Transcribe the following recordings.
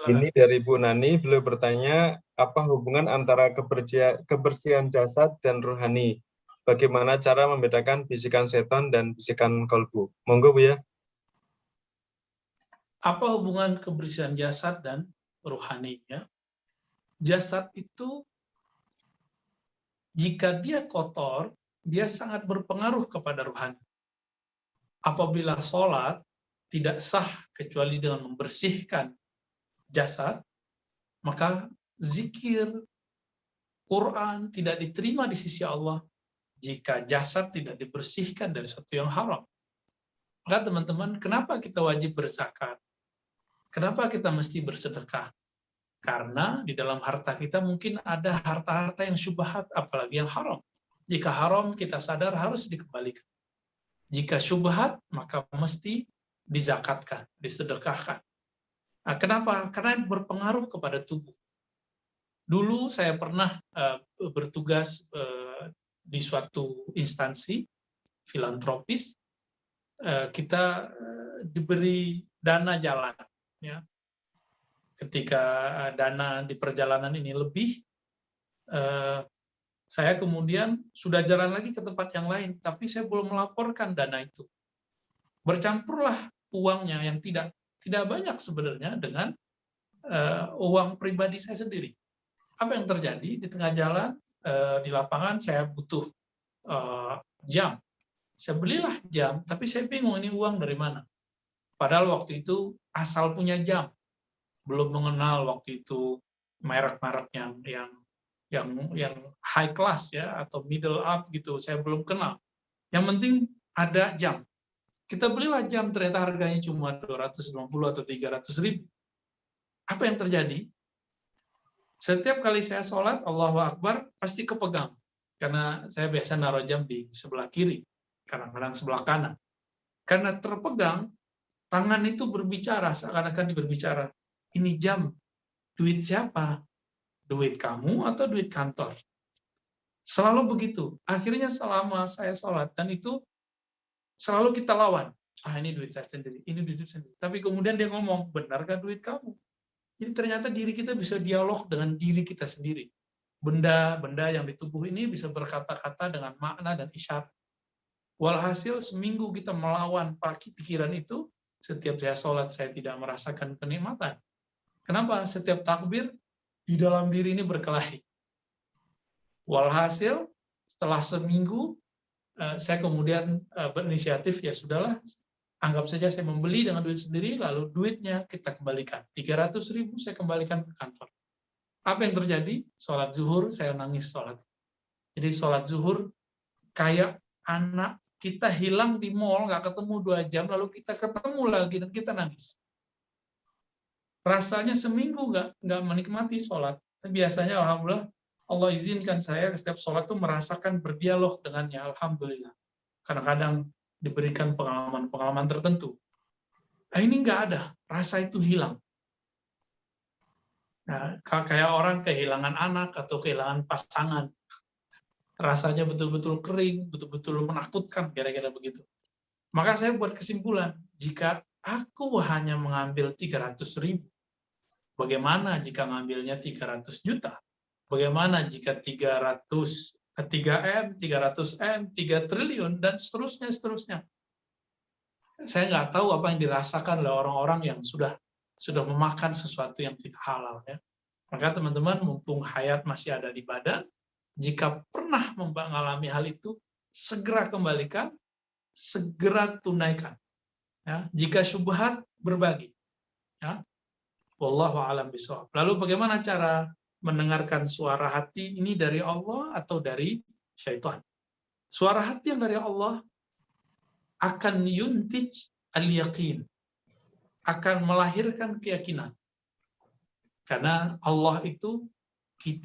silakan. Ini dari Bu Nani, beliau bertanya, apa hubungan antara kebersihan jasad dan rohani? Bagaimana cara membedakan bisikan setan dan bisikan kolbu? Monggo Bu ya. Apa hubungan kebersihan jasad dan rohani? Ya? Jasad itu, jika dia kotor, dia sangat berpengaruh kepada rohani. Apabila sholat tidak sah kecuali dengan membersihkan jasad, maka zikir, Quran tidak diterima di sisi Allah jika jasad tidak dibersihkan dari sesuatu yang haram. Maka teman-teman, kenapa kita wajib berzakat? Kenapa kita mesti bersedekah? Karena di dalam harta kita mungkin ada harta-harta yang syubhat, apalagi yang haram. Jika haram, kita sadar harus dikembalikan. Jika syubhat, maka mesti dizakatkan, disedekahkan. Nah, kenapa? Karena berpengaruh kepada tubuh. Dulu saya pernah bertugas di suatu instansi filantropis, kita diberi dana jalan. Ya. Ketika dana di perjalanan ini lebih, saya kemudian sudah jalan lagi ke tempat yang lain, tapi saya belum melaporkan dana itu. Bercampurlah uangnya yang tidak banyak sebenarnya dengan uang pribadi saya sendiri. Apa yang terjadi di tengah jalan, di lapangan saya butuh jam. Saya belilah jam, tapi saya bingung ini uang dari mana. Padahal waktu itu asal punya jam, belum mengenal waktu itu merek-merek yang high class ya atau middle up gitu, saya belum kenal. Yang penting ada jam. Kita belilah jam, ternyata harganya cuma 250 atau 300 ribu. Apa yang terjadi? Setiap kali saya sholat, Allahu Akbar, pasti kepegang. Karena saya biasa naruh jam di sebelah kiri, kadang-kadang sebelah kanan. Karena terpegang, tangan itu berbicara, seakan-akan berbicara. Ini jam, duit siapa? Duit kamu atau duit kantor? Selalu begitu. Akhirnya selama saya sholat, dan itu selalu kita lawan. Ini duit saya sendiri, ini duit saya sendiri. Tapi kemudian dia ngomong, benarkah duit kamu? Jadi ternyata diri kita bisa dialog dengan diri kita sendiri. Benda-benda yang di tubuh ini bisa berkata-kata dengan makna dan isyarat. Walhasil seminggu kita melawan pikiran itu, setiap saya sholat saya tidak merasakan kenikmatan. Kenapa? Setiap takbir, di dalam diri ini berkelahi. Walhasil, setelah seminggu, saya kemudian berinisiatif, ya sudahlah, anggap saja saya membeli dengan duit sendiri, lalu duitnya kita kembalikan. 300 ribu saya kembalikan ke kantor. Apa yang terjadi? Sholat zuhur, saya nangis sholat. Jadi sholat zuhur, kayak anak kita hilang di mall, nggak ketemu 2 jam, lalu kita ketemu lagi dan kita nangis. Rasanya seminggu nggak menikmati sholat. Biasanya alhamdulillah Allah izinkan saya setiap sholat itu merasakan berdialog dengannya, alhamdulillah. Kadang-kadang diberikan pengalaman-pengalaman tertentu. Ini nggak ada, rasa itu hilang. Nah, kayak orang kehilangan anak atau kehilangan pasangan. Rasanya betul-betul kering, betul-betul menakutkan, kira-kira begitu. Maka saya buat kesimpulan, jika aku hanya mengambil 300 ribu, bagaimana jika ngambilnya 300 juta? Bagaimana jika 3M, 300M, 3 triliun, dan seterusnya. Saya nggak tahu apa yang dirasakan oleh orang-orang yang sudah memakan sesuatu yang tidak halal. Ya. Maka teman-teman, mumpung hayat masih ada di badan, jika pernah mengalami hal itu, segera kembalikan, segera tunaikan. Ya. Jika syubhat, berbagi. Ya. Wallahu a'lam bishawab. Lalu bagaimana cara mendengarkan suara hati ini dari Allah atau dari syaitan? Suara hati yang dari Allah akan yuntij al-yaqin, akan melahirkan keyakinan. Karena Allah itu,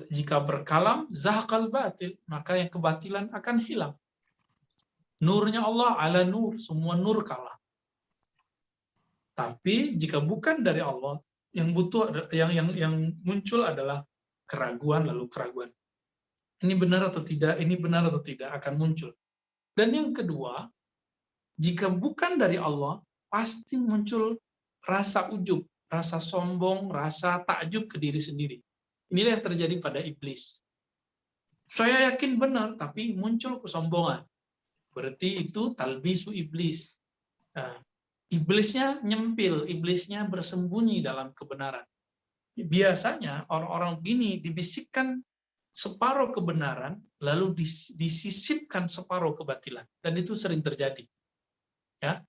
jika berkalam, zahaqal batil, maka yang kebatilan akan hilang. Nurnya Allah ala nur, semua nur kalah. Tapi jika bukan dari Allah, yang muncul adalah keraguan, lalu keraguan. Ini benar atau tidak, ini benar atau tidak, akan muncul. Dan yang kedua, jika bukan dari Allah, pasti muncul rasa ujub, rasa sombong, rasa takjub ke diri sendiri. Inilah yang terjadi pada iblis. Saya yakin benar, tapi muncul kesombongan. Berarti itu talbisu iblis. Nah, iblisnya nyempil, iblisnya bersembunyi dalam kebenaran. Biasanya orang-orang begini dibisikkan separuh kebenaran, lalu disisipkan separuh kebatilan. Dan itu sering terjadi. Ya,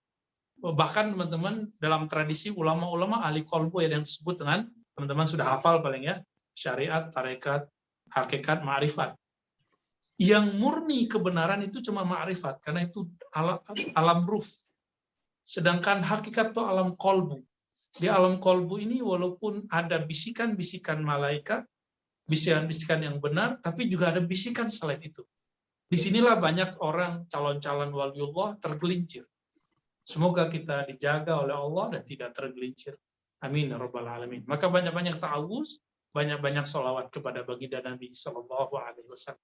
bahkan teman-teman dalam tradisi ulama-ulama ahli qalbu yang disebut dengan, teman-teman sudah hafal paling ya, syariat, tarekat, hakikat, ma'rifat. Yang murni kebenaran itu cuma ma'rifat, karena itu alam ruh. Sedangkan hakikat itu alam qalbu. Di alam qalbu ini walaupun ada bisikan-bisikan malaikat, bisikan-bisikan yang benar, tapi juga ada bisikan selain itu. Disinilah banyak orang calon-calon waliullah tergelincir. Semoga kita dijaga oleh Allah dan tidak tergelincir. Amin ya rabbal alamin. Maka banyak-banyak ta'awuz, banyak-banyak sholawat kepada baginda Nabi sallallahu alaihi wasallam.